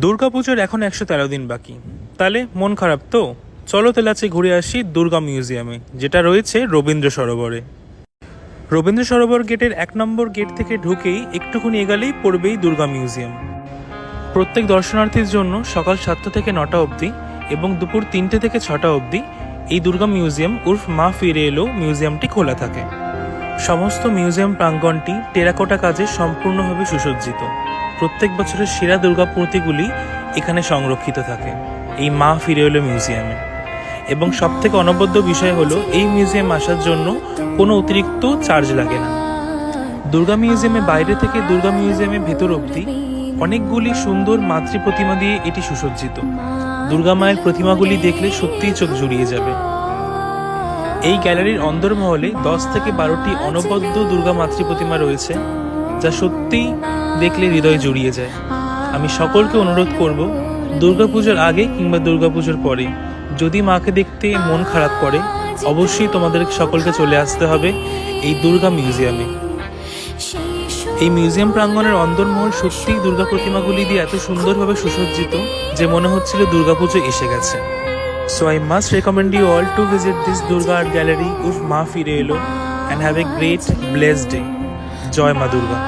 দুর্গাপুজোর এখন 113 দিন বাকি। তাহলে মন খারাপ তো? চলো তাহলে আজকে ঘুরে আসি দুর্গা মিউজিয়ামে, যেটা রয়েছে রবীন্দ্র সরোবরে। রবীন্দ্র সরোবর গেটের 1 নম্বর গেট থেকে ঢুকেই একটুখানি এগালেই পড়বেই দুর্গা মিউজিয়াম। প্রত্যেক দর্শনার্থীর জন্য সকাল 7টা থেকে 9টা অবধি এবং দুপুর 3টে থেকে 6টা অবধি এই দুর্গা মিউজিয়াম উর্ফ মা ফিরে এলো মিউজিয়ামটি খোলা থাকে। সমস্ত মিউজিয়াম প্রাঙ্গণটি টেরাকোটা কাজে সম্পূর্ণভাবে সুসজ্জিত। প্রত্যেক বছরের সেরা দুর্গা মূর্তিগুলি এখানে সংরক্ষিত থাকে এই মা ফিরে এলো মিউজিয়ামে। এবং সবথেকে অনবদ্য বিষয় হলো এই মিউজিয়াম আসার জন্য কোনো অতিরিক্ত চার্জ লাগে না। দুর্গা মিউজিয়ামে বাইরে থেকে দুর্গা মিউজিয়ামের ভেতর অবধি অনেকগুলি সুন্দর মাতৃ প্রতিমা দিয়ে এটি সুসজ্জিত। দুর্গা মায়ের প্রতিমাগুলি দেখলে সত্যিই চোখ জুড়িয়ে যাবে। এই গ্যালারির অন্দরমহলে 10 থেকে 12টি অনবদ্য দুর্গা মাতৃ প্রতিমা রয়েছে, যা সত্যিই দেখলে হৃদয় জুড়িয়ে যায়। আমি সকলকে অনুরোধ করব, দুর্গাপুজোর আগে কিংবা দুর্গাপুজোর পরে যদি মাকে দেখতে মন খারাপ করে, অবশ্যই তোমাদের সকলকে চলে আসতে হবে এই দুর্গা মিউজিয়ামে। এই মিউজিয়াম প্রাঙ্গণের অন্দরমহল সত্যিই দুর্গা প্রতিমাগুলি দিয়ে এত সুন্দরভাবে সুসজ্জিত যে মনে হচ্ছিল দুর্গাপুজো এসে গেছে। So I must recommend you all to visit this Durga Art Gallery of Ma Fire Elo and have a great blessed day. Joy Ma Durga.